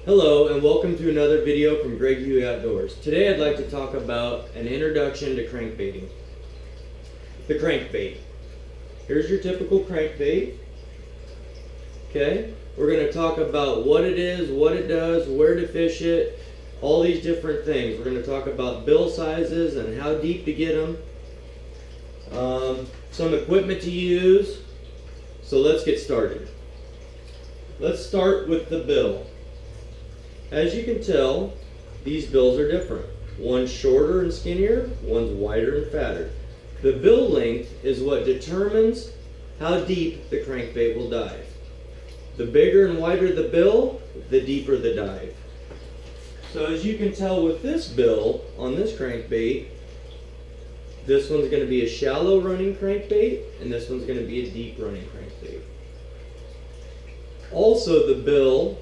Hello and welcome to another video from Huey Outdoors. Today I'd like to talk about an introduction to crankbaiting. The crankbait. Here's your typical crankbait. Okay, we're going to talk about what it is, what it does, where to fish it, all these different things. We're going to talk about bill sizes and how deep to get them, some equipment to use. So let's get started. Let's start with the bill. As you can tell, these bills are different. One's shorter and skinnier, one's wider and fatter. The bill length is what determines how deep the crankbait will dive. The bigger and wider the bill, the deeper the dive. So as you can tell with this bill on this crankbait, this one's going to be a shallow running crankbait and this one's going to be a deep running crankbait. Also the bill,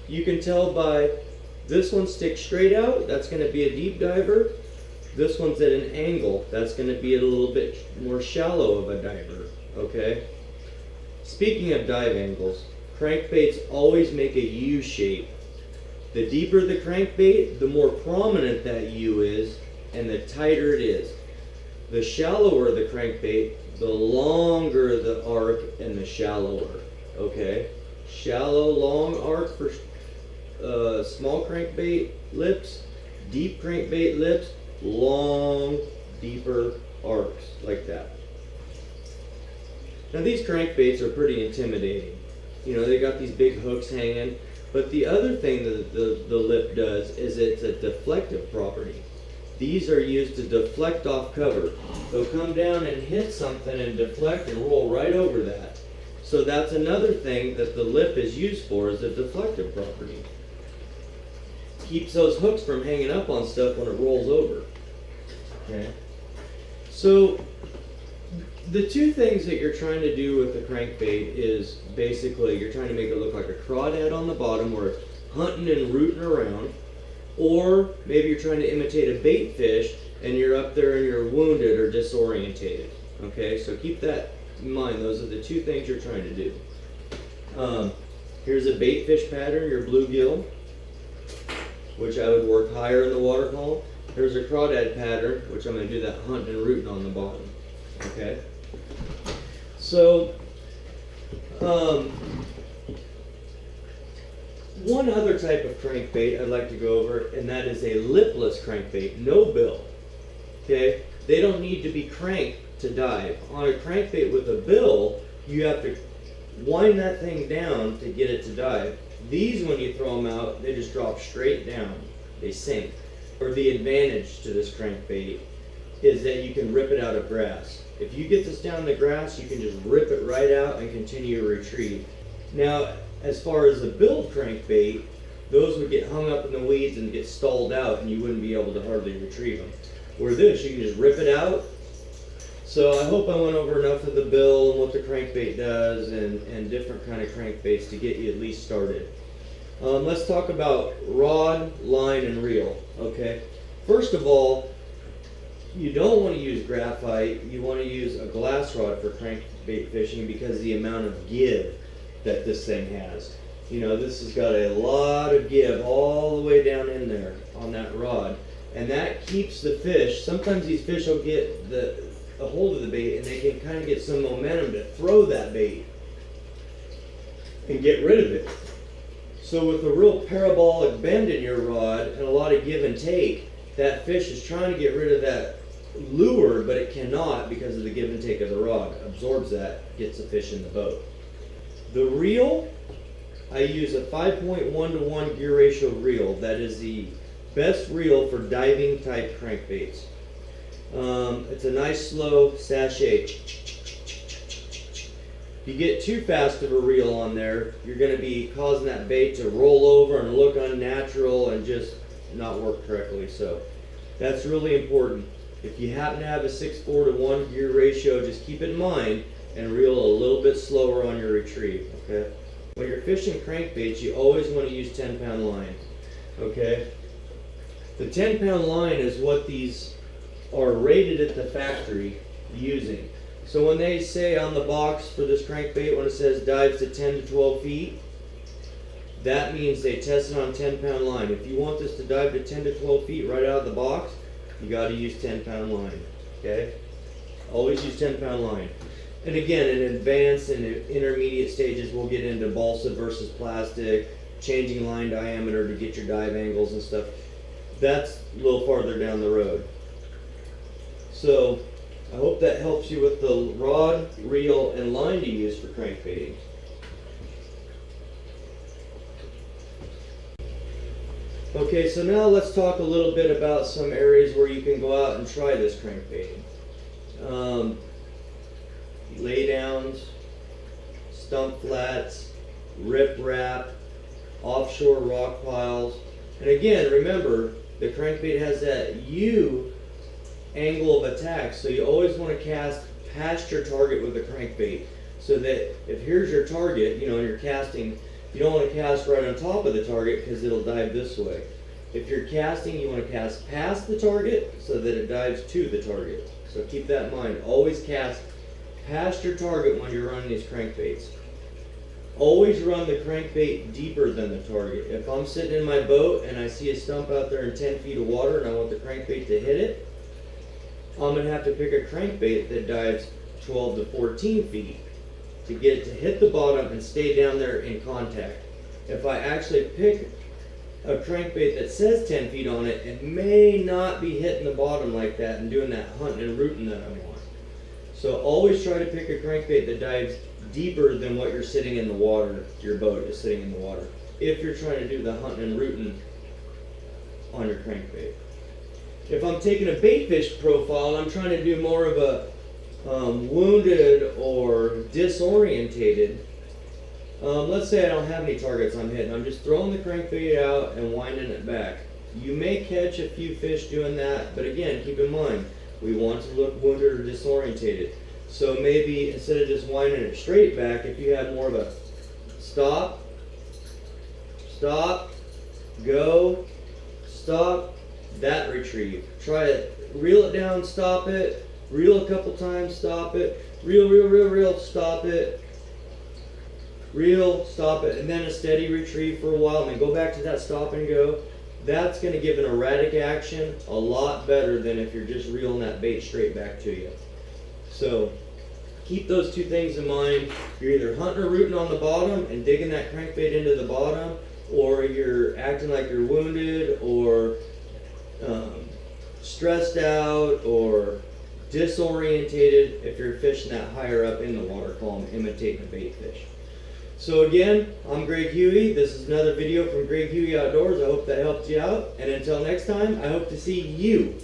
you can tell by this one sticks straight out, that's going to be a deep diver. This one's at an angle, that's going to be a little bit more shallow of a diver. Okay. Speaking of dive angles, crankbaits always make a U shape. The deeper the crankbait, the more prominent that U is and the tighter it is. The shallower the crankbait, the longer the arc and the shallower. Okay. Shallow, long arc for small crankbait lips, deep crankbait lips, long, deeper arcs like that. Now these crankbaits are pretty intimidating. You know, they got these big hooks hanging, but the other thing that the lip does is it's a deflective property. These are used to deflect off cover. They'll come down and hit something and deflect and roll right over that. So that's another thing that the lip is used for, is a deflective property. Keeps those hooks from hanging up on stuff when it rolls over. Okay. So the two things that you're trying to do with the crankbait is basically you're trying to make it look like a crawdad on the bottom where it's hunting and rooting around, or maybe you're trying to imitate a bait fish and you're up there and you're wounded or disorientated. Okay, so keep that in mind. Those are the two things you're trying to do. Here's a bait fish pattern, your bluegill, which I would work higher in the water column. Here's a crawdad pattern, which I'm going to do that hunting and rooting on the bottom. Okay. So, one other type of crankbait I'd like to go over, and that is a lipless crankbait, no bill. Okay. They don't need to be cranked to dive. On a crankbait with a bill, you have to wind that thing down to get it to dive. These, when you throw them out, they just drop straight down. They sink. Or the advantage to this crankbait is that you can rip it out of grass. If you get this down in the grass, you can just rip it right out and continue your retrieve. Now, as far as the billed crankbait, those would get hung up in the weeds and get stalled out and you wouldn't be able to hardly retrieve them. Where this, you can just rip it out. So I hope I went over enough of the bill and what the crankbait does and different kind of crankbaits to get you at least started. Let's talk about rod, line, and reel. Okay. First of all, you don't want to use graphite. You want to use a glass rod for crankbait fishing because of the amount of give that this thing has. You know, this has got a lot of give all the way down in there on that rod. And that keeps the fish. Sometimes these fish will get a hold of the bait and they can kind of get some momentum to throw that bait and get rid of it. So with a real parabolic bend in your rod and a lot of give and take, that fish is trying to get rid of that lure, but it cannot because of the give and take of the rod. It absorbs that, gets the fish in the boat. The reel, I use a 5.1-to-1 gear ratio reel. That is the best reel for diving type crankbaits. It's a nice slow sachet. If you get too fast of a reel on there, you're going to be causing that bait to roll over and look unnatural and just not work correctly. So that's really important. If you happen to have a 6.4-to-1 gear ratio, just keep it in mind and reel a little bit slower on your retrieve. Okay. When you're fishing crankbaits, you always want to use 10-pound line. Okay. The 10-pound line is what these are rated at the factory using. So when they say on the box for this crankbait, when it says dives to 10 to 12 feet, that means they tested on 10-pound line. If you want this to dive to 10 to 12 feet right out of the box, you got to use 10-pound line. Okay? Always use 10-pound line. And again, in advanced and intermediate stages, we'll get into balsa versus plastic, changing line diameter to get your dive angles and stuff. That's a little farther down the road. So I hope that helps you with the rod, reel, and line to use for crankbaiting. Okay, so now let's talk a little bit about some areas where you can go out and try this crankbaiting. Lay downs, stump flats, rip wrap, offshore rock piles. And again, remember, the crankbait has that U angle of attack, so you always want to cast past your target with the crankbait, so that if here's your target, you know, and you're casting, you don't want to cast right on top of the target because it'll dive this way. If you're casting, you want to cast past the target so that it dives to the target. So keep that in mind. Always cast past your target when you're running these crankbaits. Always run the crankbait deeper than the target. If I'm sitting in my boat and I see a stump out there in 10 feet of water and I want the crankbait to hit it, I'm going to have to pick a crankbait that dives 12 to 14 feet to get it to hit the bottom and stay down there in contact. If I actually pick a crankbait that says 10 feet on it, it may not be hitting the bottom like that and doing that hunting and rooting that I want. So always try to pick a crankbait that dives deeper than what you're sitting in the water, your boat is sitting in the water, if you're trying to do the hunting and rooting on your crankbait. If I'm taking a bait fish profile and I'm trying to do more of a wounded or disorientated, let's say I don't have any targets I'm hitting, I'm just throwing the crankbait out and winding it back. You may catch a few fish doing that, but again, keep in mind, we want to look wounded or disorientated. So maybe instead of just winding it straight back, if you have more of a stop, stop, go, stop, that retrieve. Try it, reel it down, stop it, reel a couple times, stop it, reel, reel, reel, reel, stop it, reel, stop it, and then a steady retrieve for a while, and then go back to that stop and go. That's going to give an erratic action a lot better than if you're just reeling that bait straight back to you. So keep those two things in mind. You're either hunting or rooting on the bottom and digging that crankbait into the bottom, or you're acting like you're wounded or stressed out or disorientated if you're fishing that higher up in the water column, imitating a bait fish. So again, I'm Greg Huey. This is another video from Greg Huey Outdoors. I hope that helped you out. And until next time, I hope to see you